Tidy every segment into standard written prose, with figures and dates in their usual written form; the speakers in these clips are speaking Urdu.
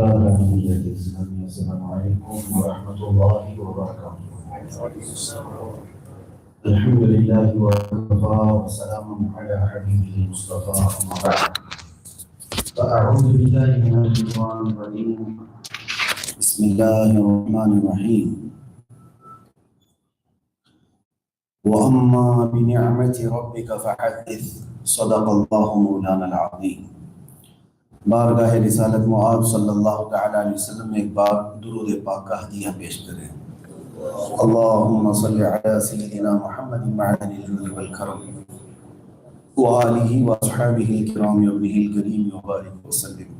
السلام علیکم ورحمۃ اللہ وبرکاتہ۔ الحمد للہ وکفى وسلام علی حبیبہ المصطفى اما بعد فاعوذ باللہ من الشیطان الرجیم بسم اللہ الرحمن الرحیم واما بنعمت ربک فحدث صدق اللہ مولانا العظیم۔ بارگاہ رسالت معاذ صلی اللہ تعالی علیہ وسلم میں ایک بار درود پاک کا ہدیہ پیش کریں۔ اللہم صلی علی سیدنا محمد معدن الجود والکرم وآلہ واصحابہ الکرام وابنہ الکریم وبارک وسلم۔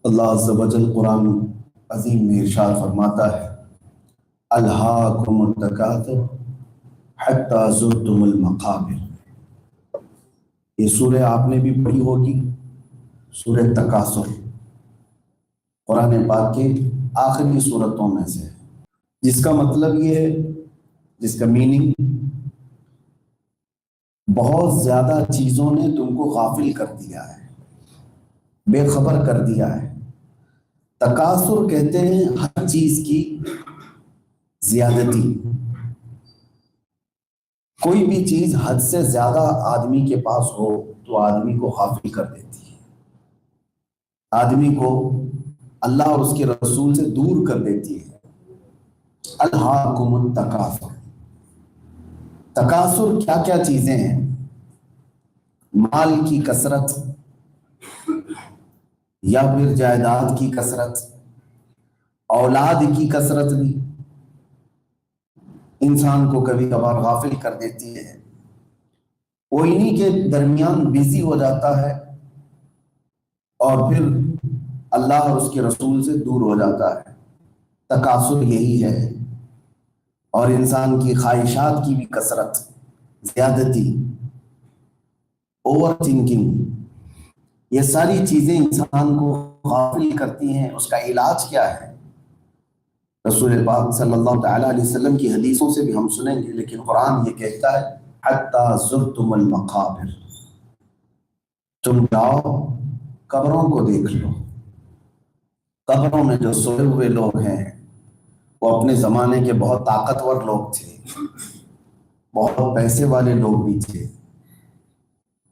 اللہ عز و جل قرآن عظیم میں ارشاد فرماتا ہے الہاکم التکاثر حتی زرتم المقابر۔ یہ سورہ آپ نے بھی پڑھی ہوگی، سورہ تکاثر قرآن پاک کے آخری سورتوں میں سے، جس کا مطلب یہ ہے، جس کا میننگ بہت زیادہ چیزوں نے تم کو غافل کر دیا ہے، بے خبر کر دیا ہے۔ تکاثر کہتے ہیں ہر چیز کی زیادتی، کوئی بھی چیز حد سے زیادہ آدمی کے پاس ہو تو آدمی کو غافل کر دیتی ہے، آدمی کو اللہ اور اس کے رسول سے دور کر دیتی ہے۔ الہاکم التکاثر، تکاثر کیا کیا چیزیں ہیں؟ مال کی کثرت یا پھر جائیداد کی کثرت، اولاد کی کثرت بھی انسان کو کبھی کبھار غافل کر دیتی ہے، وہ انہی کے درمیان بزی ہو جاتا ہے اور پھر اللہ اور اس کے رسول سے دور ہو جاتا ہے۔ تکاثر یہی ہے، اور انسان کی خواہشات کی بھی کثرت، زیادتی، اوور تھنکنگ، یہ ساری چیزیں انسان کو غافل کرتی ہیں۔ اس کا علاج کیا ہے؟ رسول پاک صلی اللہ تعالیٰ علیہ وسلم کی حدیثوں سے بھی ہم سنیں گے، لیکن قرآن یہ کہتا ہے حتی زرتم المقابر، تم جاؤ قبروں کو دیکھ لو۔ قبروں میں جو سوئے ہوئے لوگ ہیں وہ اپنے زمانے کے بہت طاقتور لوگ تھے، بہت پیسے والے لوگ بھی تھے۔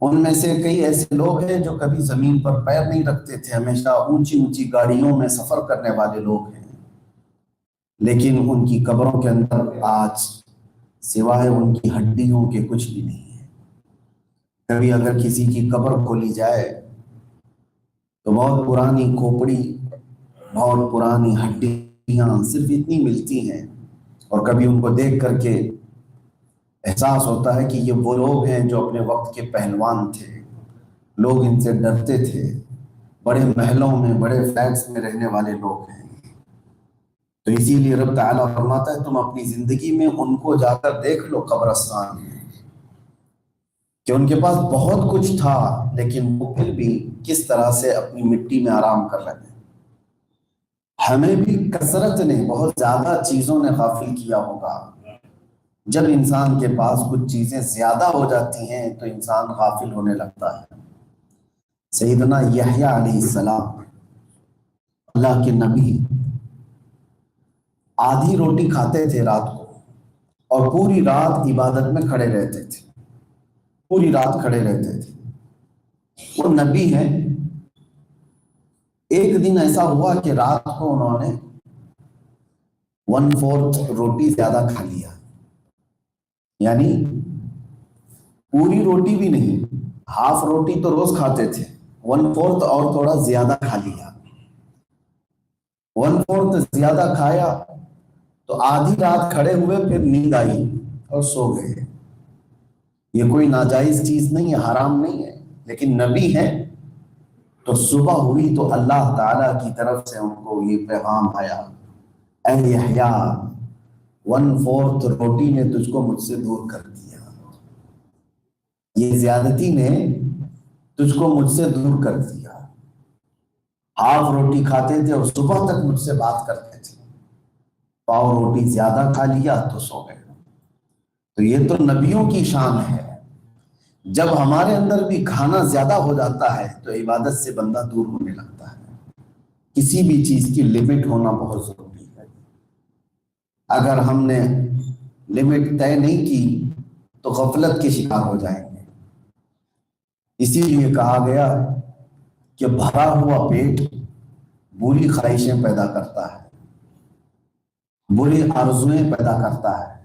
ان میں سے کئی ایسے لوگ ہیں جو کبھی زمین پر پیر نہیں رکھتے تھے، ہمیشہ اونچی اونچی گاڑیوں میں سفر کرنے والے لوگ ہیں، لیکن ان کی قبروں کے اندر آج سوائے ان کی ہڈیوں کے کچھ بھی نہیں ہے۔ کبھی اگر کسی کی قبر کھولی جائے تو بہت پرانی کھوپڑی، بہت پرانی ہڈیاں صرف اتنی ملتی ہیں، اور کبھی ان کو دیکھ کر کے احساس ہوتا ہے کہ یہ وہ لوگ ہیں جو اپنے وقت کے پہلوان تھے، لوگ ان سے ڈرتے تھے، بڑے محلوں میں، بڑے فلیٹس میں رہنے والے لوگ ہیں۔ تو اسی لیے رب تعالیٰ فرماتا ہے تم اپنی زندگی میں ان کو جا کر دیکھ لو قبرستان میں، کہ ان کے پاس بہت کچھ تھا لیکن وہ پھر بھی کس طرح سے اپنی مٹی میں آرام کر رہے ہیں۔ ہمیں بھی کثرت نے، بہت زیادہ چیزوں نے غافل کیا ہوگا۔ جب انسان کے پاس کچھ چیزیں زیادہ ہو جاتی ہیں تو انسان غافل ہونے لگتا ہے۔ سیدنا یحییٰ علیہ السلام اللہ کے نبی آدھی روٹی کھاتے تھے رات کو، اور پوری رات عبادت میں کھڑے رہتے تھے، پوری رات کھڑے رہتے تھے۔ وہ نبی ہیں۔ ایک دن ایسا ہوا کہ رات کو انہوں نے 1/4 روٹی زیادہ کھا لیا، یعنی پوری روٹی بھی نہیں، ہاف روٹی تو روز کھاتے تھے، 1/4 اور تھوڑا زیادہ کھا لیا۔ 1/4 زیادہ کھایا تو آدھی رات کھڑے ہوئے، پھر نیند آئی اور سو گئے۔ یہ کوئی ناجائز چیز نہیں ہے، حرام نہیں ہے، لیکن نبی ہیں تو صبح ہوئی تو اللہ تعالیٰ کی طرف سے ان کو یہ پیغام آیا، اے یحییٰ 1/4 روٹی نے تجھ کو مجھ سے دور کر دیا، یہ زیادتی نے تجھ کو مجھ سے دور کر دیا۔ ہاف روٹی کھاتے تھے اور صبح تک مجھ سے بات کرتے تھے، پاؤ روٹی زیادہ کھا لیا تو سو گئے۔ تو یہ تو نبیوں کی شان ہے۔ جب ہمارے اندر بھی کھانا زیادہ ہو جاتا ہے تو عبادت سے بندہ دور ہونے لگتا ہے۔ کسی بھی چیز کی لمٹ ہونا بہت ضروری ہے. اگر ہم نے لمٹ طے نہیں کی تو غفلت کے شکار ہو جائیں گے. اسی لیے کہا گیا کہ بھرا ہوا پیٹ بری خواہشیں پیدا کرتا ہے، بری آرزویں پیدا کرتا ہے.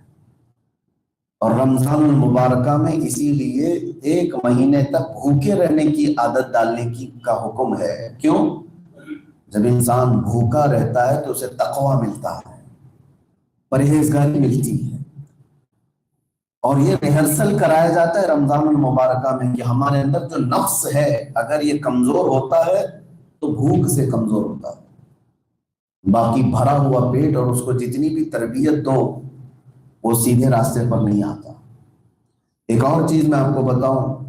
اور رمضان المبارکہ میں اسی لیے 1 مہینے تک بھوکے رہنے کی عادت ڈالنے کا حکم ہے. کیوں؟ جب انسان بھوکا رہتا ہے تو اسے تقویٰ ملتا ہے، پرہیزگاری ملتی ہے. اور یہ ریہرسل کرایا جاتا ہے رمضان المبارکہ میں کہ ہمارے اندر جو نفس ہے اگر یہ کمزور ہوتا ہے تو بھوک سے کمزور ہوتا ہے. باقی بھرا ہوا پیٹ اور اس کو جتنی بھی تربیت دو وہ سیدھے راستے پر نہیں آتا. ایک اور چیز میں آپ کو بتاؤں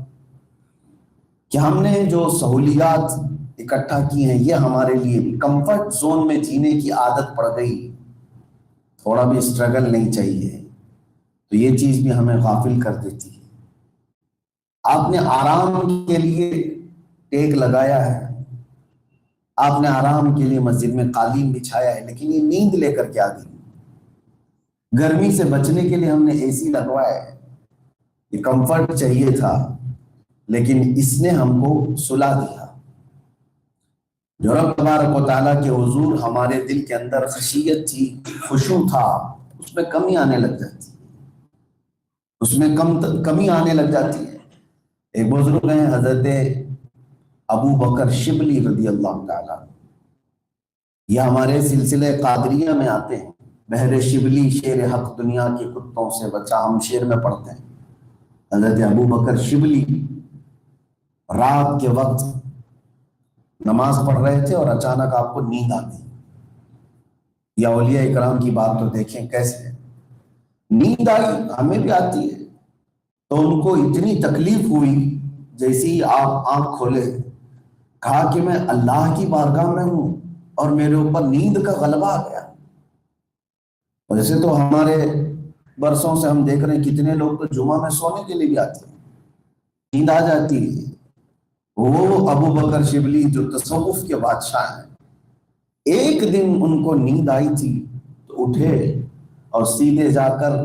کہ ہم نے جو سہولیات اکٹھا کی ہیں یہ ہمارے لیے کمفرٹ زون میں جینے کی عادت پڑ گئی، تھوڑا بھی اسٹرگل نہیں چاہیے، تو یہ چیز بھی ہمیں غافل کر دیتی ہے. آپ نے آرام کے لیے ٹیک لگایا ہے، آپ نے آرام کے لیے مسجد میں قالین بچھایا ہے، لیکن یہ نیند لے کر کے آ گئی. گرمی سے بچنے کے لیے ہم نے اے سی لگوایا ہے، یہ کمفرٹ چاہیے تھا لیکن اس نے ہم کو سلا دیا. جو رب تبارک و تعالیٰ کے حضور ہمارے دل کے اندر خشیت تھی، خشوع تھا، اس میں کمی آنے لگ جاتی ہے، اس میں کمی آنے لگ جاتی ہے. ایک بزرگ ہیں حضرت ابو بکر شبلی رضی اللہ تعالیٰ، یہ ہمارے سلسلے قادریہ میں آتے ہیں. بحر شبلی شیر حق دنیا کے کتوں سے بچا، ہم شیر میں پڑھتے ہیں. حضرت ابو بکر شبلی رات کے وقت نماز پڑھ رہے تھے اور اچانک آپ کو نیند آ گئی. یا اولیاء اکرام کی بات تو دیکھیں کیسے نیند آئی، ہمیں بھی آتی ہے. تو ان کو اتنی تکلیف ہوئی، جیسی آپ آنکھ کھولے کہا کہ میں اللہ کی بارگاہ میں ہوں اور میرے اوپر نیند کا غلبہ آ گیا. ویسے تو ہمارے برسوں سے ہم دیکھ رہے ہیں کتنے لوگ تو جمعہ میں سونے کے لیے بھی آتے ہیں، نیند آ جاتی ہے. وہ ابو بکر شبلی جو تصوف کے بادشاہ ہیں، ایک دن ان کو نیند آئی تھی تو اٹھے اور سیدھے جا کر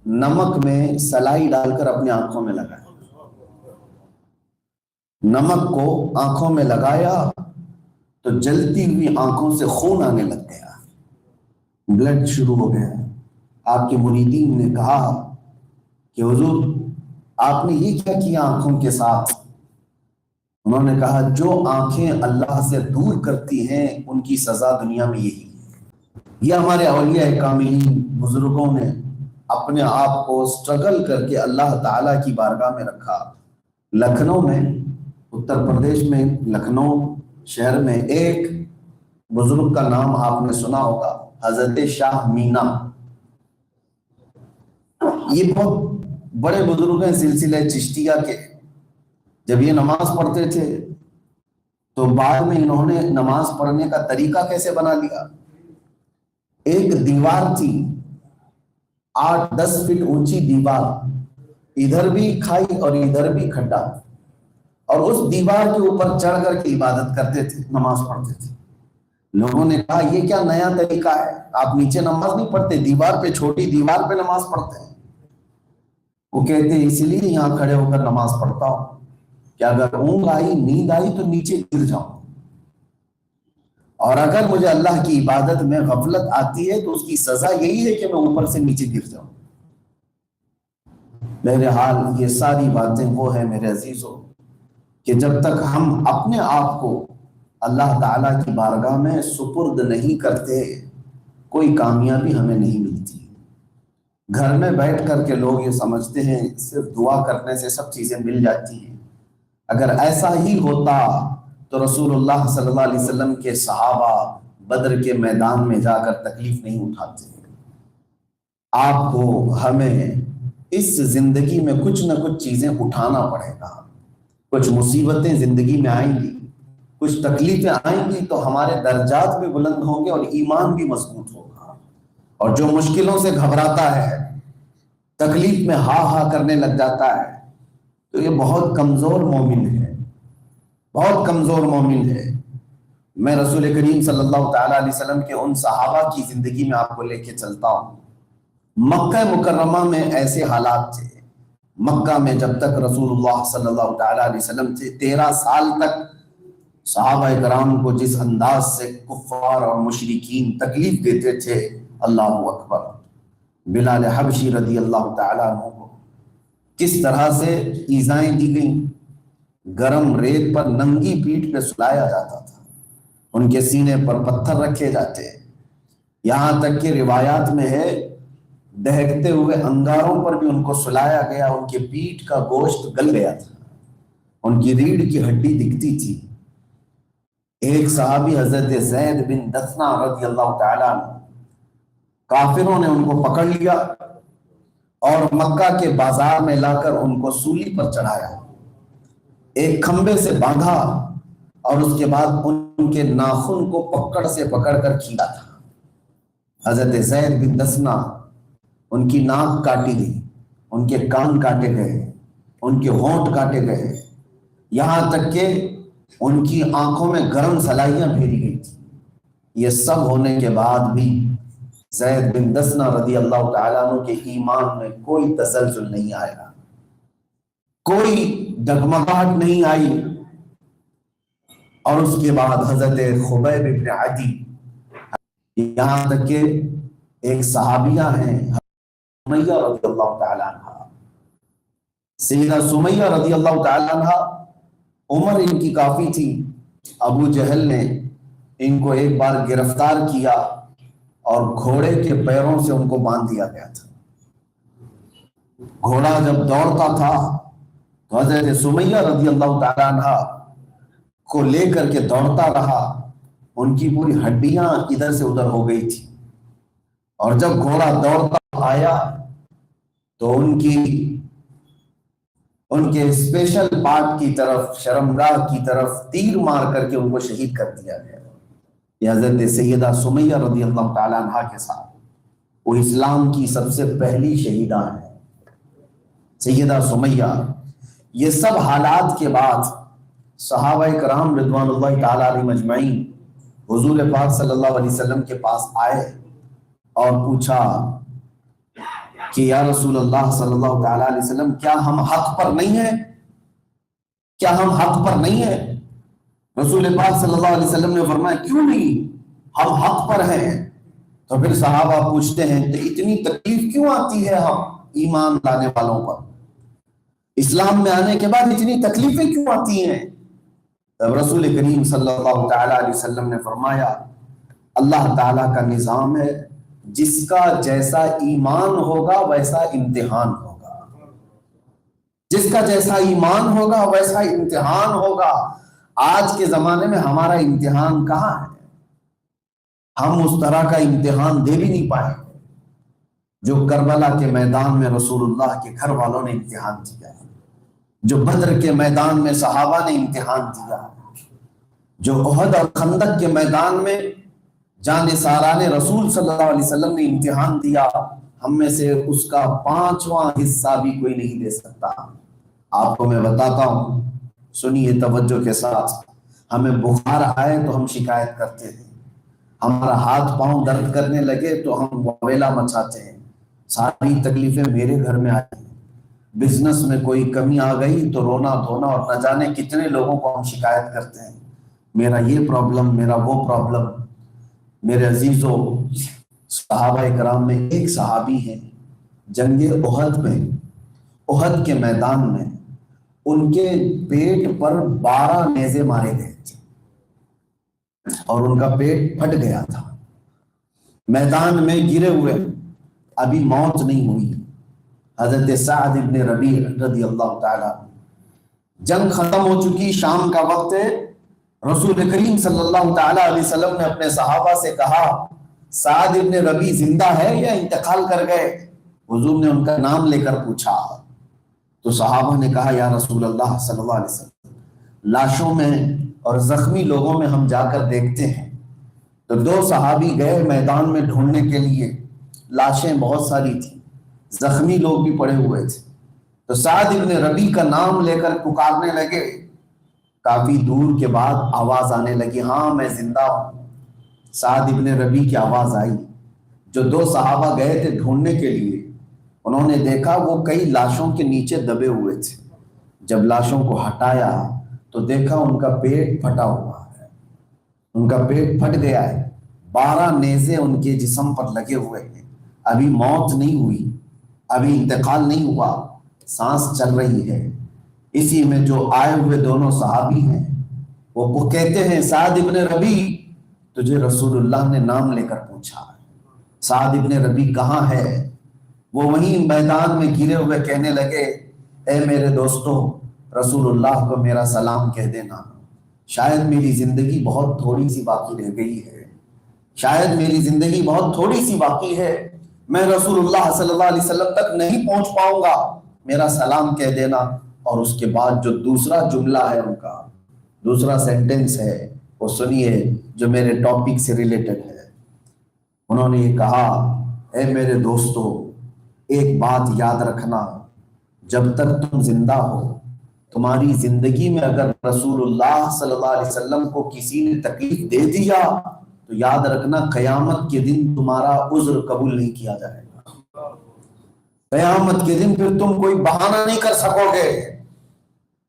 نمک میں سلائی ڈال کر اپنی آنکھوں میں لگایا. نمک کو آنکھوں میں لگایا تو جلتی ہوئی آنکھوں سے خون آنے لگ گیا، بلڈ شروع ہو گیا. آپ کے مریدین نے کہا کہ حضور آپ نے یہ کیا کیا آنکھوں کے ساتھ؟ انہوں نے کہا جو آنکھیں اللہ سے دور کرتی ہیں ان کی سزا دنیا میں یہی ہے. یہ ہمارے اولیاء کاملین بزرگوں نے اپنے آپ کو سٹرگل کر کے اللہ تعالیٰ کی بارگاہ میں رکھا. لکھنؤ میں، اتر پردیش میں لکھنؤ شہر میں ایک بزرگ کا نام آپ نے سنا ہوگا، حضرت شاہ مینا. یہ بہت بڑے بزرگ ہیں سلسلہ چشتیہ کے. جب یہ نماز پڑھتے تھے تو بعد میں انہوں نے نماز پڑھنے کا طریقہ کیسے بنا لیا. ایک دیوار تھی 8-10 فٹ اونچی دیوار، ادھر بھی کھائی اور ادھر بھی کھڈا، اور اس دیوار کے اوپر چڑھ کر کے عبادت کرتے تھے، نماز پڑھتے تھے. لوگوں نے کہا یہ کیا نیا طریقہ ہے، آپ نیچے نماز نہیں پڑھتے، دیوار پہ، چھوٹی دیوار پہ نماز پڑھتے ہیں. وہ کہتے ہیں اس لیے یہاں کھڑے ہو کر نماز پڑھتا ہوں کہ اگر اونگ آئی، نیند آئی تو نیچے گر جاؤں، اور اگر مجھے اللہ کی عبادت میں غفلت آتی ہے تو اس کی سزا یہی ہے کہ میں اوپر سے نیچے گر جاؤں. بہرحال یہ ساری باتیں وہ ہیں میرے عزیزوں کہ جب تک ہم اپنے آپ کو اللہ تعالیٰ کی بارگاہ میں سپرد نہیں کرتے کوئی کامیابی ہمیں نہیں ملتی. گھر میں بیٹھ کر کے لوگ یہ سمجھتے ہیں صرف دعا کرنے سے سب چیزیں مل جاتی ہیں. اگر ایسا ہی ہوتا تو رسول اللہ صلی اللہ علیہ وسلم کے صحابہ بدر کے میدان میں جا کر تکلیف نہیں اٹھاتے. آپ کو، ہمیں اس زندگی میں کچھ نہ کچھ چیزیں اٹھانا پڑے گا. کچھ مصیبتیں زندگی میں آئیں گی، کچھ تکلیفیں آئیں گی تو ہمارے درجات بھی بلند ہوں گے اور ایمان بھی مضبوط ہوگا. اور جو مشکلوں سے گھبراتا ہے، تکلیف میں ہا ہا کرنے لگ جاتا ہے، تو یہ بہت کمزور مومن ہے، بہت کمزور مومن ہے. میں رسول کریم صلی اللہ تعالیٰ علیہ وسلم کے ان صحابہ کی زندگی میں آپ کو لے کے چلتا ہوں۔ مکہ مکرمہ میں ایسے حالات تھے، مکہ میں جب تک رسول اللہ صلی اللہ تعالیٰ علیہ وسلم تھے 13 سال تک صحابہ کرام کو جس انداز سے کفار اور مشرکین تکلیف دیتے تھے، اللہ اکبر، بلال حبشی رضی اللہ تعالیٰ عنہ کو کس طرح سے ایذائیں دی گئیں، گرم ریت پر ننگی پیٹھ پہ سلایا جاتا تھا، ان کے سینے پر پتھر رکھے جاتے، یہاں تک کہ روایات میں ہے دہکتے ہوئے انگاروں پر بھی ان کو سلایا گیا، ان کے پیٹھ کا گوشت گل گیا تھا، ان کی ریڑھ کی ہڈی دکھتی تھی۔ ایک صحابی حضرت زید بن دثنہ رضی اللہ تعالیٰ عنہ، کافروں نے ان کو پکڑ لیا اور مکہ کے بازار میں لا کر ان کو سولی پر چڑھایا، ایک کھمبے سے باندھا اور اس کے بعد ان کے ناخن کو پکڑ سے پکڑ کر کھینچا تھا۔ حضرت زید بن دثنہ، ان کی ناک کاٹی گئی، ان کے کان کاٹے گئے، ان کے ہونٹ کاٹے گئے، یہاں تک کہ ان کی آنکھوں میں گرم سلائیاں پھیری گئی تھی۔ یہ سب ہونے کے بعد بھی زید بن دثنہ رضی اللہ تعالیٰ عنہ کے ایمان میں کوئی تزلزل نہیں آیا، کوئی ڈگمگاہٹ نہیں آئی۔ اور اس کے بعد حضرت خبیب بن عدی، یہاں تک کہ ایک صحابیہ ہیں سمیہ رضی اللہ تعالیٰ عنہ، سیدہ سمیہ رضی اللہ تعالیٰ عنہ، عمر ان کی کافی تھی، ابو جہل نے ان کو ایک بار گرفتار کیا اور گھوڑے کے پیروں سے ان کو باندھ دیا گیا تھا۔ گھوڑا جب دوڑتا تھا تو حضرت سمیہ رضی اللہ تعالیٰ عنہ کو لے کر کے دوڑتا رہا، ان کی پوری ہڈیاں ادھر سے ادھر ہو گئی تھی، اور جب گھوڑا دوڑتا آیا تو ان کے اسپیشل پارٹ کی طرف، شرمگاہ کی طرف تیر مار کر کے ان کو شہید کر دیا گیا۔ یہ حضرت سیدہ سمیہ رضی اللہ تعالیٰ عنہ کے ساتھ، وہ اسلام کی سب سے پہلی شہیدہ ہیں سیدہ سمیہ۔ یہ سب حالات کے بعد صحابہ کرام رضوان اللہ تعالیٰ علیہم اجمعین حضور پاک صلی اللہ علیہ وسلم کے پاس آئے اور پوچھا کہ یا رسول اللہ صلی اللہ تعالیٰ علیہ وسلم، کیا ہم حق پر نہیں ہیں؟ کیا ہم حق پر نہیں ہیں؟ رسول پاک صلی اللہ علیہ وسلم نے فرمایا کیوں نہیں، ہم حق پر ہیں۔ تو پھر صحابہ پوچھتے ہیں تو اتنی تکلیف کیوں آتی ہے ہم ایمان لانے والوں پر، اسلام میں آنے کے بعد اتنی تکلیفیں کیوں آتی ہیں؟ تب رسول کریم صلی اللہ تعالیٰ علیہ وسلم نے فرمایا اللہ تعالیٰ کا نظام ہے، جس کا جیسا ایمان ہوگا ویسا امتحان ہوگا، جس کا جیسا ایمان ہوگا ویسا امتحان ہوگا۔ آج کے زمانے میں ہمارا امتحان کہاں ہے؟ ہم اس طرح کا امتحان دے بھی نہیں پائے جو کربلا کے میدان میں رسول اللہ کے گھر والوں نے امتحان دیا، جو بدر کے میدان میں صحابہ نے امتحان دیا، جو احد اور خندق کے میدان میں جان ساران رسول صلی اللہ علیہ وسلم نے امتحان دیا۔ ہم میں سے اس کا 5واں حصہ بھی کوئی نہیں دے سکتا۔ آپ کو میں بتاتا ہوں، سنیے توجہ کے ساتھ، ہمیں بخار آئے تو ہم شکایت کرتے ہیں، ہمارا ہاتھ پاؤں درد کرنے لگے تو ہم ویلا مچاتے ہیں، ساری تکلیفیں میرے گھر میں آئی ہیں، بزنس میں کوئی کمی آ گئی تو رونا دھونا اور نہ جانے کتنے لوگوں کو ہم شکایت کرتے ہیں، میرا یہ پرابلم، میرا وہ پرابلم۔ میرے عزیزوں، صحابہ کرام میں ایک صحابی ہیں جنگ احد میں، احد کے میدان میں ان کے پیٹ پر 12 نیزے مارے گئے تھے اور ان کا پیٹ پھٹ گیا تھا، میدان میں گرے ہوئے، ابھی موت نہیں ہوئی۔ حضرت سعد ابن ربیع رضی اللہ تعالیٰ، جنگ ختم ہو چکی، شام کا وقت ہے، رسول کریم صلی اللہ تعالیٰ علیہ وسلم نے اپنے صحابہ سے کہا سعد ابن ربیع زندہ ہے یا انتقال کر گئے؟ حضور نے ان کا نام لے کر پوچھا تو صحابہ نے کہا یا رسول اللہ صلی اللہ علیہ وسلم، لاشوں میں اور زخمی لوگوں میں ہم جا کر دیکھتے ہیں۔ تو 2 صحابی گئے میدان میں ڈھونڈنے کے لیے، لاشیں بہت ساری تھیں، زخمی لوگ بھی پڑے ہوئے تھے، تو سعد ابن ربیع کا نام لے کر پکارنے لگے کافی دور کے بعد آواز آنے لگی، ہاں میں زندہ ہوں۔ سعد ابن ربی کی آواز آئی۔ جو دو صحابہ گئے تھے ڈھونڈنے کے لیے، انہوں نے دیکھا وہ کئی لاشوں کے نیچے دبے ہوئے تھے۔ جب لاشوں کو ہٹایا تو دیکھا ان کا پیٹ پھٹا ہوا ہے، ان کا پیٹ پھٹ گیا ہے، 12 نیزے ان کے جسم پر لگے ہوئے ہیں۔ ابھی موت نہیں ہوئی، ابھی انتقال نہیں ہوا، سانس چل رہی ہے۔ اسی میں جو آئے ہوئے دونوں صحابی ہیں وہ کہتے ہیں، سعد ابن ربی، تجھے رسول اللہ نے نام لے کر پوچھا۔ سعد ابن ربی کہاں ہے؟ وہ وہیں میدان میں گرے ہوئے کہنے لگے، اے میرے دوستوں، رسول اللہ کو میرا سلام کہہ دینا۔ شاید میری زندگی بہت تھوڑی سی باقی رہ گئی ہے، شاید میری زندگی بہت تھوڑی سی باقی ہے، میں رسول اللہ صلی اللہ علیہ وسلم تک نہیں پہنچ پاؤں گا، میرا سلام کہہ دینا۔ اور اس کے بعد جو دوسرا جملہ ہے، ان کا دوسرا سینٹنس ہے، وہ سنیے جو میرے ٹاپک سے ریلیٹڈ ہے۔ انہوں نے یہ کہا، اے میرے دوستو، ایک بات یاد رکھنا، جب تک تم زندہ ہو، تمہاری زندگی میں اگر رسول اللہ صلی اللہ علیہ وسلم کو کسی نے تکلیف دے دیا تو یاد رکھنا قیامت کے دن تمہارا عذر قبول نہیں کیا جائے گا۔ قیامت کے دن پھر تم کوئی بہانہ نہیں کر سکو گے۔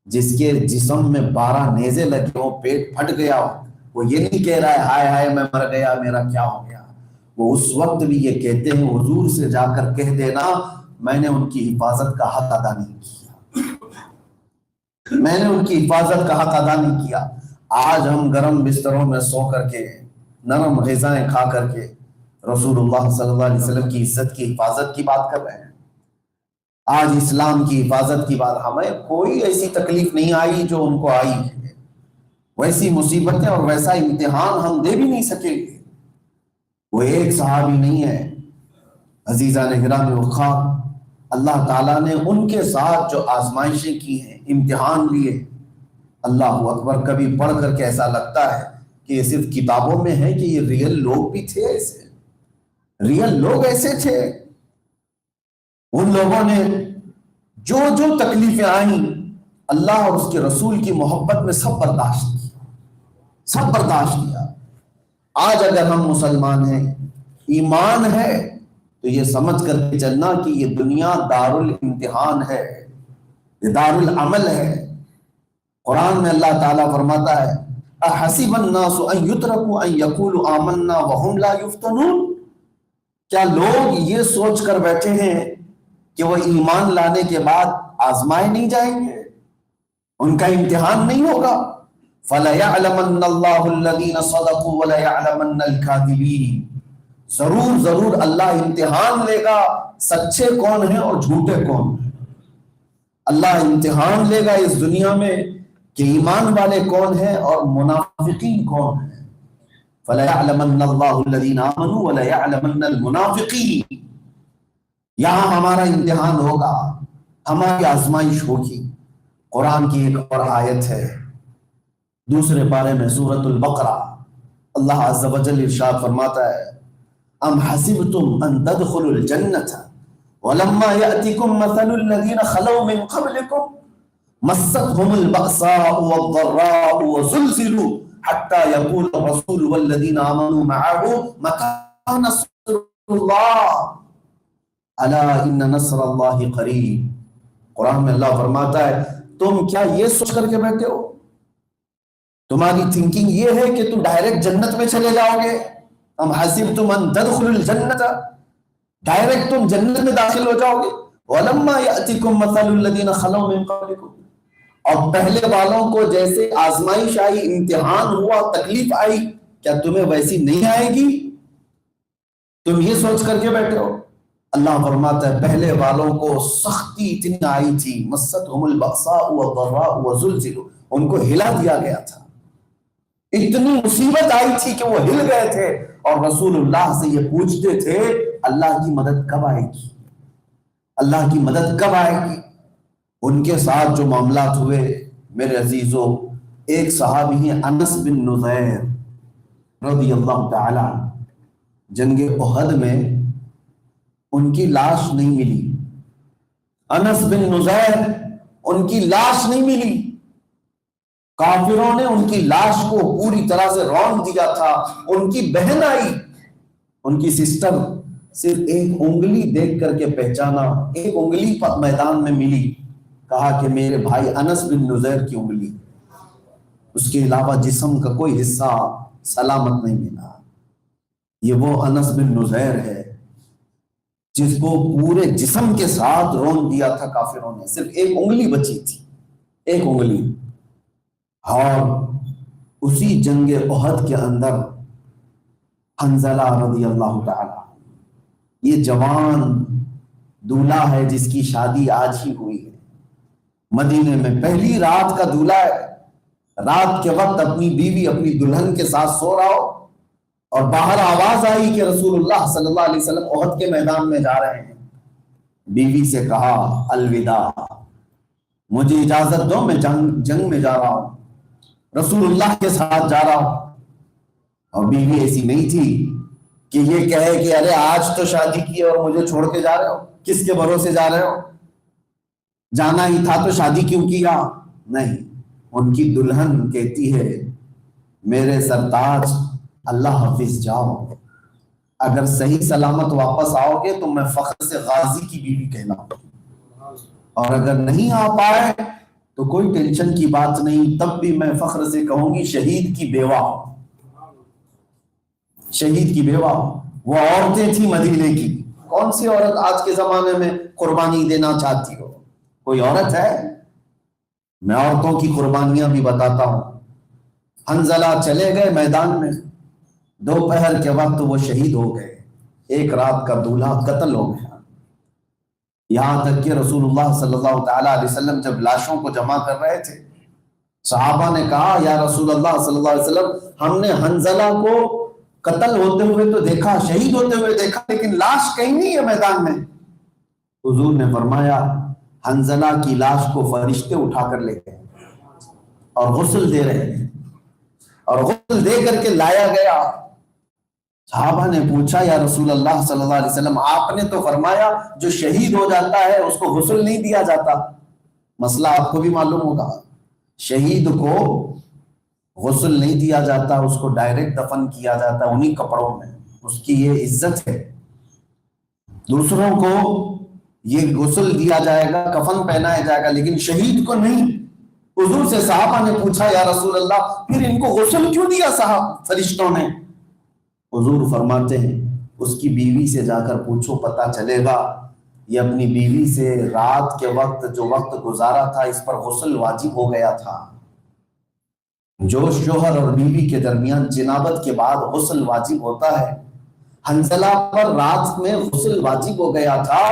جس کے جسم میں 12 نیزے لگے ہو، پیٹ پھٹ گیا ہو، وہ یہ نہیں کہہ رہا ہے ہائے ہائے میں مر گیا، میرا کیا ہو گیا۔ وہ اس وقت بھی یہ کہتے ہیں، حضور سے جا کر کہہ دینا، میں نے ان کی حفاظت کا حق ادا نہیں کیا، میں نے ان کی حفاظت کا حق ادا نہیں کیا۔ آج ہم گرم بستروں میں سو کر کے، نرم غذائیں کھا کر کے رسول اللہ صلی اللہ علیہ وسلم کی عزت کی حفاظت کی بات کر رہے ہیں، آج اسلام کی حفاظت کی بات۔ ہمیں کوئی ایسی تکلیف نہیں آئی جو ان کو آئی ہے، ویسی مصیبتیں اور ویسا امتحان ہم دے بھی نہیں سکیں گے۔ وہ ایک صحابی نہیں ہے، عزیزان گرامی وقار، اللہ تعالیٰ نے ان کے ساتھ جو آزمائشیں کی ہیں، امتحان لیے، اللہ اکبر، کبھی پڑھ کر کے ایسا لگتا ہے کہ یہ صرف کتابوں میں ہے کہ یہ ریئل لوگ بھی تھے، ایسے ریئل لوگ ایسے تھے۔ ان لوگوں نے جو جو تکلیفیں آئیں، اللہ اور اس کے رسول کی محبت میں سب برداشت کیا، سب برداشت کیا۔ آج اگر ہم مسلمان ہیں، ایمان ہے، تو یہ سمجھ کر کے چلنا کہ یہ دنیا دار الامتحان ہے، یہ دار العمل ہے۔ قرآن میں اللہ تعالیٰ فرماتا ہے، احسب الناس ان یترکوا ان یقولوا آمنا وهم لا یفتنون، کیا لوگ یہ سوچ کر بیٹھے ہیں کہ وہ ایمان لانے کے بعد آزمائے نہیں جائیں گے، ان کا امتحان نہیں ہوگا؟ فَلَيَعْلَمَنَّ اللَّهُ الَّذِينَ صَدَقُوا وَلَيَعْلَمَنَّ الْكَاذِبِينَ، ضرور اللہ امتحان لے گا، سچے کون ہیں اور جھوٹے کون ہیں۔ اللہ امتحان لے گا اس دنیا میں کہ ایمان والے کون ہیں اور منافقین کون ہیں۔ فَلَيَعْلَمَنَّ اللَّهُ الَّذِينَ آمَنُوا وَلَيَعْلَمَنَّ الْمُنَافِقِينَ، یہاں ہمارا امتحان ہوگا، ہماری آزمائش ہوگی۔ قرآن کی ایک اور آیت ہے، دوسرے پارے میں سورۃ البقرہ، اللہ عز و جل ارشاد فرماتا ہے، ام حسبتم ان تدخلوا الجنة ولما يأتكم مثل الذين خلوا من قبلكم مستهم البأساء والضراء وزلزلوا حتى يقول الرسول والذين آمنوا معه متى نصر الله الا ان نصر اللہ قریب۔ قرآن میں اللہ فرماتا ہے، تم کیا یہ سوچ کر کے بیٹھے ہو، تمہاری تھنکنگ یہ ہے کہ تم ڈائریکٹ جنت میں چلے جاؤ گے؟ ام حسبتم ان تدخلوا الجنت، ڈائریکٹ تم جنت میں داخل ہو جاؤ گے؟ ولما یأتکم مثل الذین خلوا من قبلکم، اور پہلے والوں کو جیسے آزمائش آئی، امتحان ہوا، تکلیف آئی، کیا تمہیں ویسی نہیں آئے گی؟ تم یہ سوچ کر کے بیٹھے ہو؟ اللہ فرماتا ہے پہلے والوں کو سختی اتنی آئی تھی، مستہم البأساء والضراء وزلزلوا، ان کو ہلا دیا گیا تھا، اتنی مصیبت آئی تھی کہ وہ ہل گئے تھے، اور رسول اللہ سے یہ پوچھتے تھے اللہ کی مدد کب آئے گی، اللہ کی مدد کب آئے گی۔ ان کے ساتھ جو معاملات ہوئے میرے عزیزوں، ایک صحابی ہیں انس بن نذیر رضی اللہ تعالی عنہ، جنگ احد میں ان کی لاش نہیں ملی، انس بن نذیر ان کی لاش نہیں ملی، کافروں نے ان کی لاش کو پوری طرح سے رون دیا تھا. ان کی بہن آئی، ان کی سسٹر، صرف ایک انگلی دیکھ کر کے پہچانا، ایک انگلی میدان میں ملی، کہا کہ میرے بھائی انس بن نذیر کی انگلی، اس کے علاوہ جسم کا کوئی حصہ سلامت نہیں ملا. یہ وہ انس بن نذیر ہے جس کو پورے جسم کے ساتھ رون دیا تھا کافروں نے، صرف ایک انگلی بچی تھی، ایک انگلی. اور اسی جنگ احد کے اندر حنظلہ رضی اللہ تعالی، یہ جوان دولہا ہے جس کی شادی آج ہی ہوئی ہے، مدینے میں پہلی رات کا دولہا ہے. رات کے وقت اپنی بیوی اپنی دلہن کے ساتھ سو رہا ہو اور باہر آواز آئی کہ رسول اللہ صلی اللہ علیہ وسلم احد کے میدان میں جا رہے ہیں. بیوی سے کہا الوداع، مجھے اجازت دو، میں جنگ میں جا رہا ہوں، رسول اللہ کے ساتھ جا رہا ہوں. اور بیوی ایسی نہیں تھی کہ یہ کہے کہ ارے آج تو شادی کی اور مجھے چھوڑ کے جا رہے ہو، کس کے بھروسے جا رہے ہو، جانا ہی تھا تو شادی کیوں کیا. نہیں، ان کی دلہن کہتی ہے میرے سرتاج اللہ حافظ، جاؤ، اگر صحیح سلامت واپس آؤ گے تو میں فخر سے غازی کی بیوی کہلاؤں گی، اور اگر نہیں آ پائے تو کوئی ٹینشن کی بات نہیں، تب بھی میں فخر سے کہوں گی شہید کی بیوہ. شہید کی بیوہ. وہ عورتیں تھیں مدینے کی. کون سی عورت آج کے زمانے میں قربانی دینا چاہتی ہو؟ کوئی عورت ہے؟ میں عورتوں کی قربانیاں بھی بتاتا ہوں. حنظلہ چلے گئے میدان میں، دوپہر کے وقت وہ شہید ہو گئے، ایک رات کا دولہا قتل ہو گیا. یہاں تک کہ رسول اللہ صلی اللہ تعالی علیہ وسلم جب لاشوں کو جمع کر رہے تھے، صحابہ نے کہا یا رسول اللہ صلی اللہ علیہ وسلم، ہم نے حنظلہ کو قتل ہوتے ہوئے تو دیکھا، شہید ہوتے ہوئے دیکھا، لیکن لاش کہیں نہیں ہے میدان میں. حضور نے فرمایا حنظلہ کی لاش کو فرشتے اٹھا کر لے گئے اور غسل دے رہے ہیں، اور غسل دے کر کے لایا گیا. صحابہ نے پوچھا یا رسول اللہ صلی اللہ علیہ وسلم، آپ نے تو فرمایا جو شہید ہو جاتا ہے اس کو غسل نہیں دیا جاتا. مسئلہ آپ کو بھی معلوم ہوگا، شہید کو غسل نہیں دیا جاتا، اس کو ڈائریکٹ دفن کیا جاتا انہی کپڑوں میں، اس کی یہ عزت ہے. دوسروں کو یہ غسل دیا جائے گا، کفن پہنایا جائے گا، لیکن شہید کو نہیں. حضور سے صحابہ نے پوچھا یا رسول اللہ پھر ان کو غسل کیوں دیا صاحب فرشتوں نے؟ حضور فرماتے ہیں اس کی بیوی سے جا کر پوچھو، پتا چلے گا یہ اپنی بیوی سے رات کے وقت جو وقت گزارا تھا اس پر غسل واجب ہو گیا تھا. جو شوہر اور بیوی کے درمیان جنابت کے بعد غسل واجب ہوتا ہے، حنظلہ پر رات میں غسل واجب ہو گیا تھا،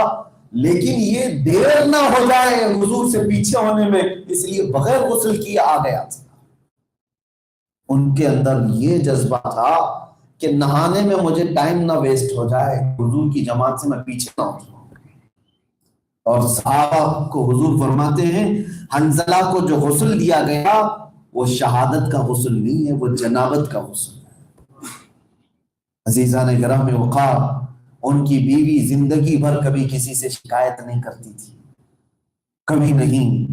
لیکن یہ دیر نہ ہو جائے حضور سے پیچھے ہونے میں، اس لیے بغیر غسل کیے آ گیا تھا. ان کے اندر یہ جذبہ تھا کہ نہانے میں مجھے ٹائم نہ ویسٹ ہو جائے، حضور کی جماعت سے میں پیچھے نہ ہو جاؤں. اور صحابہ کو حضور فرماتے ہیں حنظلہ کو جو غسل دیا گیا وہ شہادت کا غسل نہیں ہے، وہ جنابت کا غسل ہے. عزیزان گرام وقار، ان کی بیوی زندگی بھر کبھی کسی سے شکایت نہیں کرتی تھی، کبھی نہیں.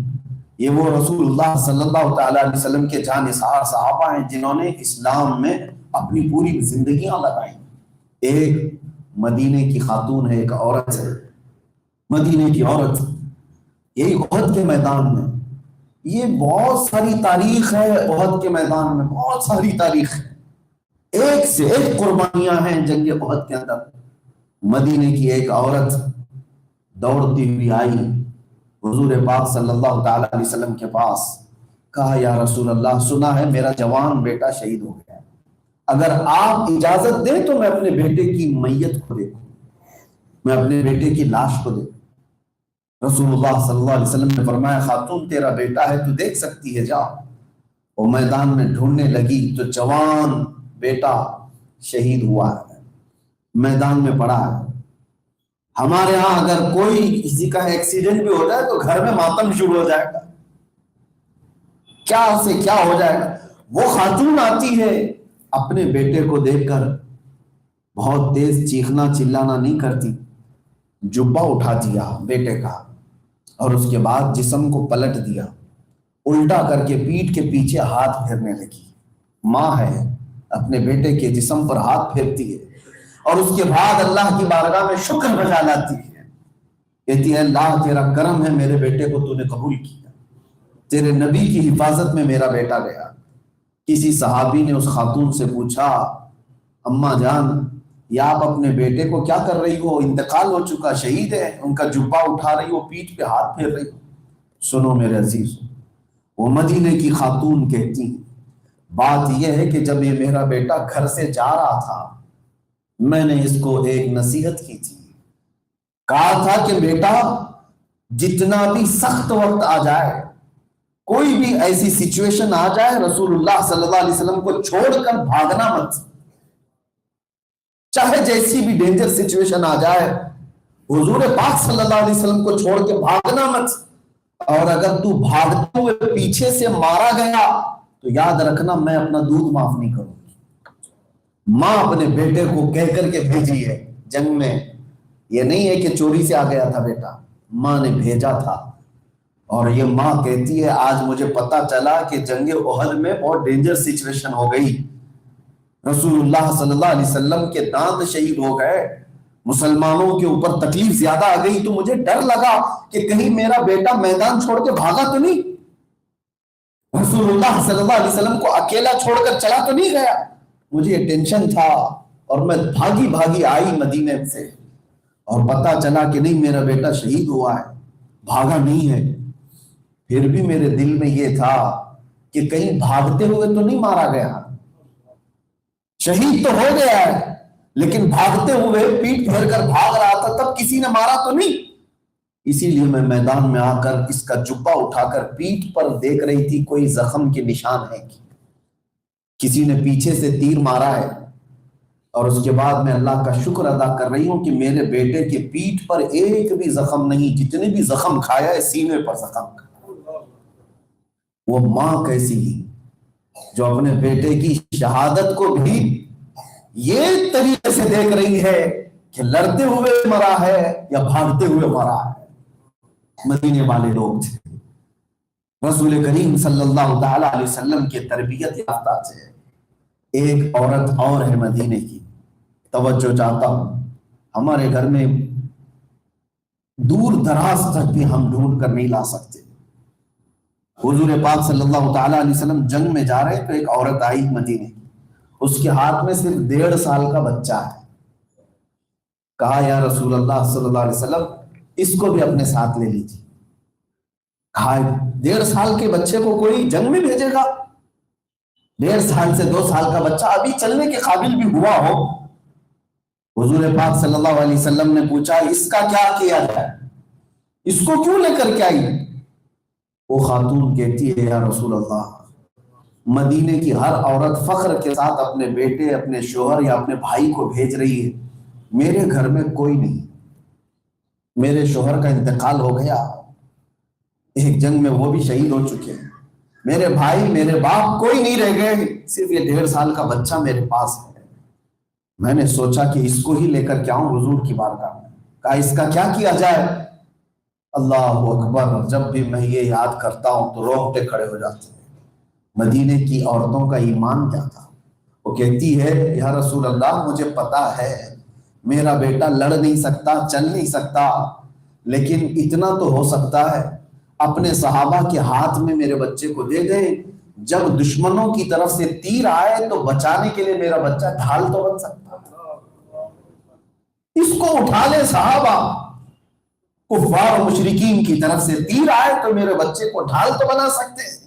یہ وہ رسول اللہ صلی اللہ تعالی علیہ وسلم کے جانثار صحابہ ہیں جنہوں نے اسلام میں اپنی پوری زندگیاں لگائیں. ایک مدینے کی خاتون ہے، ایک عورت ہے، مدینے کی عورت، یہی احد کے میدان میں. یہ بہت ساری تاریخ ہے، احد کے میدان میں بہت ساری تاریخ ہے، ایک سے ایک قربانیاں ہیں جنگ احد کے اندر. مدینے کی ایک عورت دوڑتی ہوئی آئی حضور پاک صلی اللہ تعالی علیہ وسلم کے پاس، کہا یا رسول اللہ سنا ہے میرا جوان بیٹا شہید ہو گیا، اگر آپ اجازت دیں تو میں اپنے بیٹے کی میت کو دیکھوں، میں اپنے بیٹے کی لاش کو دیکھوں. رسول اللہ صلی اللہ علیہ وسلم نے فرمایا خاتون تیرا بیٹا ہے تو دیکھ سکتی ہے، جا. وہ میدان میں ڈھونڈنے لگی تو جوان بیٹا شہید ہوا ہے، میدان میں پڑا ہے. ہمارے ہاں اگر کوئی کسی کا ایکسیڈنٹ بھی ہو جائے تو گھر میں ماتم شروع ہو جائے گا، کیا سے کیا ہو جائے گا. وہ خاتون آتی ہے اپنے بیٹے کو دیکھ کر، بہت تیز چیخنا چلانا نہیں کرتی، جبہ اٹھا دیا بیٹے کا اور اس کے بعد جسم کو پلٹ دیا. الٹا کر کے پیٹھ کے پیچھے ہاتھ پھیرنے لگی. ماں ہے، اپنے بیٹے کے جسم پر ہاتھ پھیرتی ہے اور اس کے بعد اللہ کی بارگاہ میں شکر بجا لاتی ہے. کہتی ہے اللہ تیرا کرم ہے، میرے بیٹے کو تو نے قبول کیا، تیرے نبی کی حفاظت میں میرا بیٹا گیا. کسی صحابی نے اس خاتون سے پوچھا اماں جان یا آپ اپنے بیٹے کو کیا کر رہی ہو؟ انتقال ہو چکا، شہید ہے، ان کا جبہ اٹھا رہی ہو، پیٹھ پہ ہاتھ پھیر رہی ہو. سنو میرے عزیز، وہ مدینے کی خاتون کہتی ہیں بات یہ ہے کہ جب یہ میرا بیٹا گھر سے جا رہا تھا میں نے اس کو ایک نصیحت کی تھی، کہا تھا کہ بیٹا جتنا بھی سخت وقت آ جائے، کوئی بھی ایسی سچویشن آ جائے، رسول اللہ صلی اللہ علیہ وسلم کو چھوڑ کر بھاگنا مت. چاہے جیسی بھی ڈینجر سچویشن آ جائے، حضور پاک صلی اللہ علیہ وسلم کو چھوڑ کے بھاگنا مت. اور اگر تو بھاگتے ہوئے پیچھے سے مارا گیا تو یاد رکھنا میں اپنا دودھ معاف نہیں کروں گی. ماں اپنے بیٹے کو کہہ کر کے بھیجی ہے جنگ میں. یہ نہیں ہے کہ چوری سے آ گیا تھا بیٹا، ماں نے بھیجا تھا. اور یہ ماں کہتی ہے آج مجھے پتا چلا کہ جنگ احد میں بہت ڈینجر سچویشن ہو گئی، رسول اللہ صلی اللہ علیہ وسلم کے دانت شہید ہو گئے، مسلمانوں کے اوپر تکلیف زیادہ آ گئی، تو مجھے ڈر لگا کہ کہیں میرا بیٹا میدان چھوڑ کے بھاگا تو نہیں، رسول اللہ صلی اللہ علیہ وسلم کو اکیلا چھوڑ کر چلا تو نہیں گیا. مجھے یہ ٹینشن تھا اور میں بھاگی بھاگی آئی مدینے سے اور پتا چلا کہ نہیں میرا بیٹا شہید ہوا ہے، بھاگا نہیں ہے. پھر بھی میرے دل میں یہ تھا کہ کہیں بھاگتے ہوئے تو نہیں مارا گیا، شہید تو ہو گیا ہے لیکن بھاگتے ہوئے پیٹ پھیر کر بھاگ رہا تھا تب کسی نے مارا تو نہیں. اسی لیے میں میدان میں آ کر اس کا جبہ اٹھا کر پیٹھ پر دیکھ رہی تھی کوئی زخم کے نشان ہے کہ کسی نے پیچھے سے تیر مارا ہے. اور اس کے بعد میں اللہ کا شکر ادا کر رہی ہوں کہ میرے بیٹے کے پیٹھ پر ایک بھی زخم نہیں، جتنے بھی زخم کھایا ہے سینے پر زخم کھایا. وہ ماں کیسی جو اپنے بیٹے کی شہادت کو بھی یہ طریقے سے دیکھ رہی ہے کہ لڑتے ہوئے مرا ہے یا بھاگتے ہوئے مرا ہے. مدینے والے لوگ تھے، رسول کریم صلی اللہ تعالی علیہ وسلم کے تربیت یافتہ تھے. ایک عورت اور ہے مدینے کی، توجہ چاہتا ہوں، ہمارے گھر میں دور دراز تک بھی ہم ڈھونڈ کر نہیں لا سکتے. حضور پاک صلی اللہ تعالی علیہ وسلم جنگ میں جا رہے تو ایک عورت آئی مدینے کی، اس کے ہاتھ میں صرف 1.5 سال کا بچہ ہے. کہا یا رسول اللہ صلی اللہ علیہ وسلم اس کو بھی اپنے ساتھ لے لیجیے. کہا 1.5 سال کے بچے کو کوئی جنگ میں بھیجے گا؟ 1.5 سال سے 2 سال کا بچہ ابھی چلنے کے قابل بھی ہوا ہو. حضور پاک صلی اللہ علیہ وسلم نے پوچھا اس کا کیا کیا جائے، اس کو کیوں لے کر کے آئی؟ وہ خاتون کہتی ہے یا رسول اللہ مدینے کی ہر عورت فخر کے ساتھ اپنے بیٹے، اپنے شوہر یا اپنے بھائی کو بھیج رہی ہے، میرے گھر میں کوئی نہیں، میرے شوہر کا انتقال ہو گیا، ایک جنگ میں وہ بھی شہید ہو چکے ہیں، میرے بھائی میرے باپ کوئی نہیں رہ گئے، صرف یہ 1.5 سال کا بچہ میرے پاس ہے. میں نے سوچا کہ اس کو ہی لے کر کے آؤں حضور کی بارگاہ میں. کہا اس کا کیا کیا جائے؟ اللہ اکبر، جب بھی میں یہ یاد کرتا ہوں تو رونگٹے کھڑے ہو جاتے ہیں. مدینے کی عورتوں کا ایمان کیا تھا. وہ کہتی ہے یا رسول اللہ مجھے پتا ہے میرا بیٹا لڑ نہیں سکتا، چل نہیں سکتا، لیکن اتنا تو ہو سکتا ہے اپنے صحابہ کے ہاتھ میں میرے بچے کو دے دیں، جب دشمنوں کی طرف سے تیر آئے تو بچانے کے لیے میرا بچہ ڈھال تو بن سکتا ہے. اس کو اٹھا لے صحابہ، کفار و مشرکین کی طرف سے تیر آئے تو میرے بچے کو ڈھال تو بنا سکتے ہیں.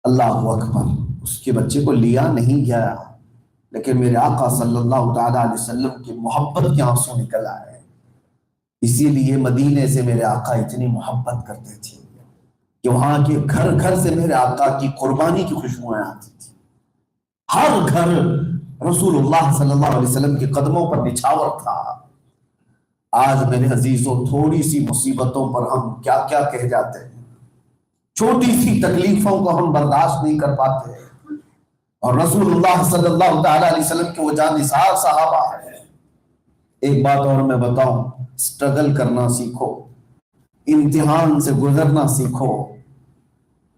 اللہ اکبر، اس کے بچے کو لیا نہیں گیا، لیکن میرے آقا صلی اللہ تعالی علیہ وسلم کی محبت کے آنسو نکل آئے. اسی لیے مدینے سے میرے آقا اتنی محبت کرتے تھے کہ وہاں کے گھر گھر سے میرے آقا کی قربانی کی خوشبوئیں آتی تھی. ہر گھر رسول اللہ صلی اللہ علیہ وسلم کے قدموں پر نچھاور تھا. آج میرے عزیزوں تھوڑی سی مصیبتوں پر ہم کیا کیا کہہ جاتے ہیں، چھوٹی سی تکلیفوں کو ہم برداشت نہیں کر پاتے، اور رسول اللہ صلی اللہ تعالی علیہ وسلم کے وہ جانثار صحابہ ہیں. ایک بات اور میں بتاؤں، سٹرگل کرنا سیکھو، امتحان سے گزرنا سیکھو.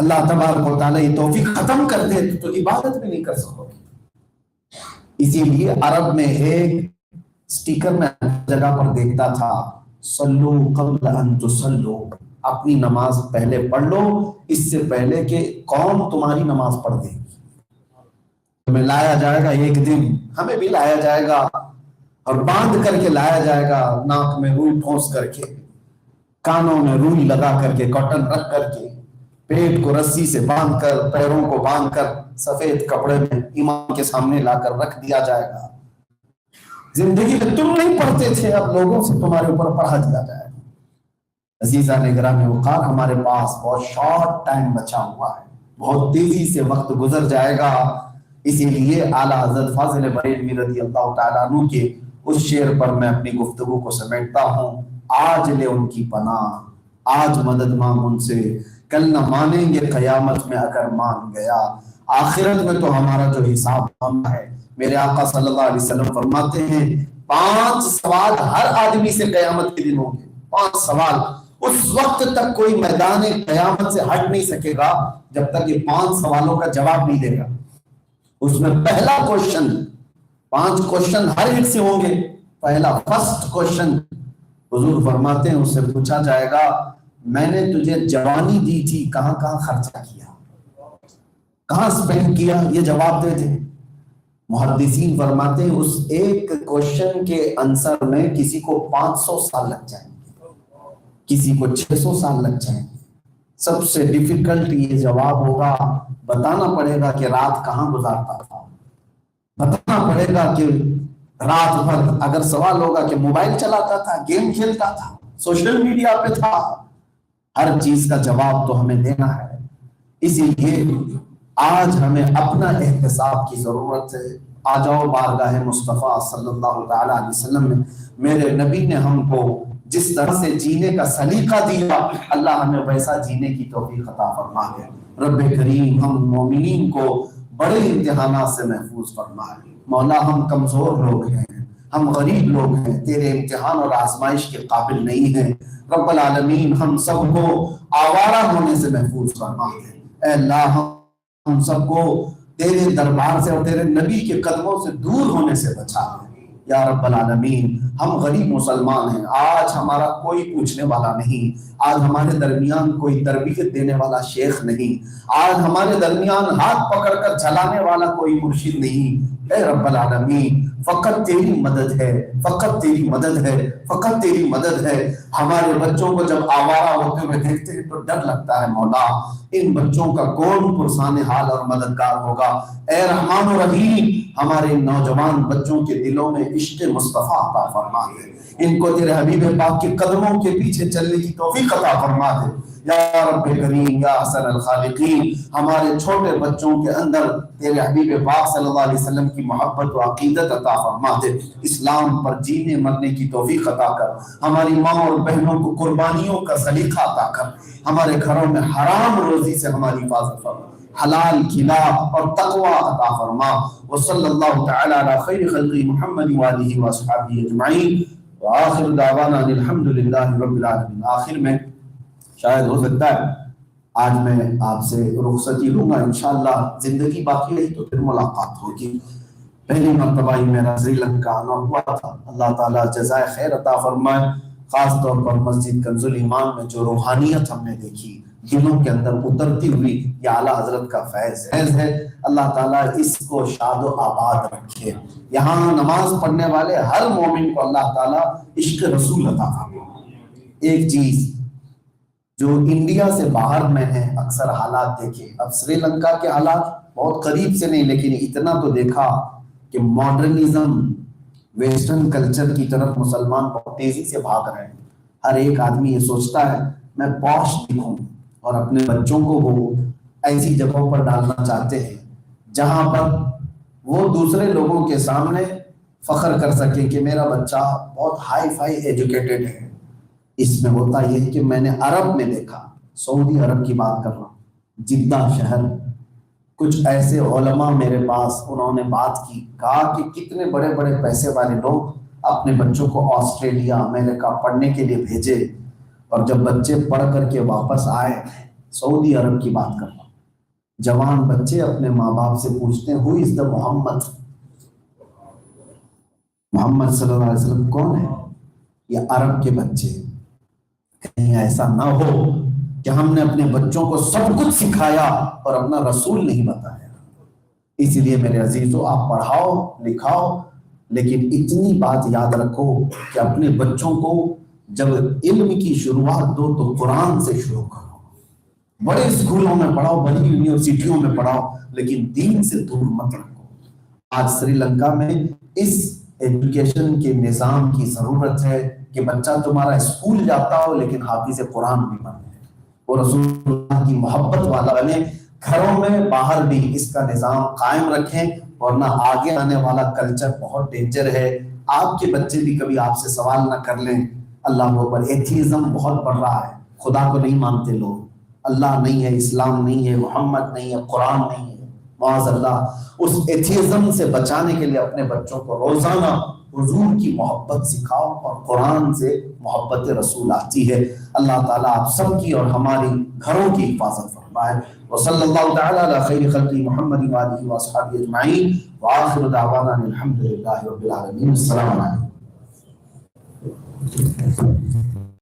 اللہ تبارک و تعالیٰ یہ توفیق ختم کر دے تو عبادت بھی نہیں کر سکو گے۔ اسی لیے عرب میں ایک سٹیکر میں جگہ پر دیکھتا تھا، صلو قبل ان تصلو، اپنی نماز پہلے پڑھ لو اس سے پہلے کہ قوم تمہاری نماز پڑھ دے گی۔ تمہیں لایا جائے گا ایک دن، ہمیں بھی لایا جائے گا اور باندھ کر کے لایا جائے گا، ناک میں روئی ٹھونس کر کے، کانوں میں روئی لگا کر کے، کاٹن رکھ کر کے، پیٹ کو رسی سے باندھ کر، پیروں کو باندھ کر سفید کپڑے میں امام کے سامنے لا کر رکھ دیا جائے گا۔ زندگی میں تم نہیں پڑھتے تھے، اب لوگوں سے تمہارے اوپر پڑھا دیا جائے گا۔ عزیزان گرامی وقار، ہمارے پاس بہت شارٹ ٹائم بچا ہوا ہے، بہت تیزی سے وقت گزر جائے گا۔ اسی لیے اعلیٰ حضرت فاضل بریلوی رضی اللہ تعالیٰ عنہ کے اس شعر پر میں اپنی گفتگو کو سمیٹتا ہوں، آج لے ان کی پناہ، آج مدد مانگ ان سے، کل نہ مانیں گے قیامت میں اگر مان گیا، آخرت میں تو ہمارا جو حساب ہونا ہے۔ میرے آقا صلی اللہ علیہ وسلم فرماتے ہیں 5 سوال ہر آدمی سے قیامت کے دن ہوں گے، 5 سوال۔ اس وقت تک کوئی میدان قیامت سے ہٹ نہیں سکے گا جب تک یہ 5 سوالوں کا جواب نہیں دے گا۔ اس میں پہلا کوشچن، 5 کوشچن ہر ایک سے ہوں گے۔ پہلا فرسٹ کوشچن حضور فرماتے ہیں اس سے پوچھا جائے گا، میں نے تجھے جوانی دی تھی، کہاں کہاں خرچہ کیا، کہاں سپینڈ کیا، یہ جواب دے دیں۔ محدثین فرماتے ہیں اس ایک کوشچن کے آنسر میں کسی کو 500 سال لگ جائیں گے، کسی کو 600 سال لگ جائیں گے۔ سب سے ڈیفیکلٹ یہ جواب ہوگا، بتانا پڑے گا کہ رات کہاں گزارتا تھا، بتانا پڑے گا کہ رات بھر، اگر سوال ہوگا کہ موبائل چلاتا تھا، گیم کھیلتا تھا، سوشل میڈیا پہ تھا، ہر چیز کا جواب تو ہمیں دینا ہے۔ اسی لیے آج ہمیں اپنا احتساب کی ضرورت ہے۔ آ جاؤ بارگاہ مصطفیٰ صلی اللہ تعالیٰ علیہ وسلم میں، میرے نبی نے ہم کو جس طرح سے جینے کا سلیقہ دیا، اللہ ہمیں ویسا جینے کی توفیق عطا فرما دے۔ رب کریم ہم مومنین کو بڑے امتحانات سے محفوظ فرمائے۔ مولا ہم کمزور لوگ ہیں، ہم غریب لوگ ہیں، تیرے امتحان اور آزمائش کے قابل نہیں ہیں۔ رب العالمین ہم سب کو آوارہ ہونے سے محفوظ فرما دے۔ اے اللہ ہم سب کو تیرے دربار سے اور تیرے نبی کے قدموں سے دور ہونے سے بچا دے۔ یا رب العالمین ہم غریب مسلمان ہیں، آج ہمارا کوئی پوچھنے والا نہیں، آج ہمارے درمیان کوئی تربیت دینے والا شیخ نہیں، آج ہمارے درمیان ہاتھ پکڑ کر چلانے والا کوئی مرشد نہیں۔ اے رب العالمین فقط تیری مدد ہے، فقط تیری مدد ہے، فقط تیری مدد ہے۔ ہمارے بچوں کو جب آوارہ ہوتے ہوئے دیکھتے ہیں تو ڈر لگتا ہے، مولا ان بچوں کا کون پرسان حال اور مددگار ہوگا۔ اے رحمان و رحیم ہمارے نوجوان بچوں کے دلوں میں عشق مصطفیٰ عطا فرما دے، ان کو تیرے حبیب پاک کے قدموں کے پیچھے چلنے کی توفیق عطا فرما دے۔ یا رب کریم یا احسن الخالقین ہمارے چھوٹے بچوں کے اندر تیرے حبیب پاک صلی اللہ علیہ وسلم کی محبت و عقیدت عطا فرما دے، اسلام پر جینے مرنے کی توفیق عطا کر، ہماری ماں اور بہنوں کو قربانیوں کا سلیقہ عطا کر، ہمارے گھروں میں حرام روزی سے ہماری حفاظت فرما، حلال کھلا اور تقوی عطا فرما۔ وصلی اللہ تعالی علی خیر خلق محمد وآلہ وصحبہ اجمعین وآخر دعوانا الحمدللہ رب العالمین۔ آخر میں شاید ہو سکتا ہے آج میں آپ سے رخصتی لوں گا، انشاءاللہ زندگی باقی رہی تو پھر ملاقات ہوگی۔ پہلی مرتبہ ہی میرا سری لنکا آنا ہوا تھا، اللہ تعالیٰ جزائے خیر عطا فرمائے۔ خاص طور پر مسجد کنز الایمان میں جو روحانیت ہم نے دیکھی، دلوں کے اندر اترتی ہوئی، یہ اعلیٰ حضرت کا فیض ہے۔ اللہ تعالیٰ اس کو شاد و آباد رکھے۔ یہاں نماز پڑھنے والے ہر مومن کو اللہ تعالیٰ عشق رسول عطا فرمائے۔ ایک چیز جو انڈیا سے باہر میں ہے، اکثر حالات دیکھے، اب سری لنکا کے حالات بہت قریب سے نہیں لیکن اتنا تو دیکھا کہ ماڈرنزم، ویسٹرن کلچر کی طرف مسلمان بہت تیزی سے بھاگ رہے ہیں۔ ہر ایک آدمی یہ سوچتا ہے میں پوش دکھوں، اور اپنے بچوں کو وہ ایسی جگہوں پر ڈالنا چاہتے ہیں جہاں پر وہ دوسرے لوگوں کے سامنے فخر کر سکے کہ میرا بچہ بہت ہائی فائی ایجوکیٹڈ ہے۔ اس میں ہوتا یہ ہے کہ میں نے عرب میں دیکھا، سعودی عرب کی بات کر رہا ہوں، جدہ شہر، کچھ ایسے علماء میرے پاس، انہوں نے بات کی، کہا کہ کتنے بڑے بڑے پیسے والے لوگ اپنے بچوں کو آسٹریلیا، امریکہ پڑھنے کے لیے بھیجے، اور جب بچے پڑھ کر کے واپس آئے سعودی عرب کی بات کر رہا ہوں. جوان بچے اپنے ماں باپ سے پوچھتے ہیں ہو از دا محمد، محمد صلی اللہ علیہ وسلم کون ہے؟ یہ عرب کے بچے. کہیں ایسا نہ ہو کہ ہم نے اپنے بچوں کو سب کچھ سکھایا اور اپنا رسول نہیں بتایا. اس لیے میرے عزیزو، آپ پڑھاؤ لکھاؤ، لیکن اتنی بات یاد رکھو کہ اپنے بچوں کو جب علم کی شروعات دو تو قرآن سے شروع کرو. بڑے اسکولوں میں پڑھاؤ، بڑی یونیورسٹیوں میں پڑھاؤ، لیکن دین سے دور مت رکھو. آج سری لنکا میں اس ایجوکیشن کے نظام کی ضرورت ہے کہ بچہ تمہارا اسکول جاتا ہو لیکن حافظ قرآن بھی بنے اور رسول اللہ کی محبت والا بنے. گھروں میں باہر بھی اس کا نظام قائم رکھیں، ورنہ آگے آنے والا کلچر بہت ڈینجر ہے. آپ کے بچے بھی کبھی آپ سے سوال نہ کر لیں. اللہ اکبر، ایتھیزم بہت بڑھ رہا ہے. خدا کو نہیں مانتے لوگ، اللہ نہیں ہے، اسلام نہیں ہے، محمد نہیں ہے، قرآن نہیں ہے. معاذ اللہ. اس ایتھیزم سے بچانے کے لیے اپنے بچوں کو روزانہ حضور کی محبت سکھاؤ، اور قرآن سے محبت رسول آتی ہے. اللہ تعالیٰ آپ سب کی اور ہماری گھروں کی حفاظت فرمائے. وصلی اللہ تعالی علی خیر خلق محمد وآلہ وصحبہ اجمعین، وآخر دعوانا الحمد للہ رب العالمین. السلام علیکم.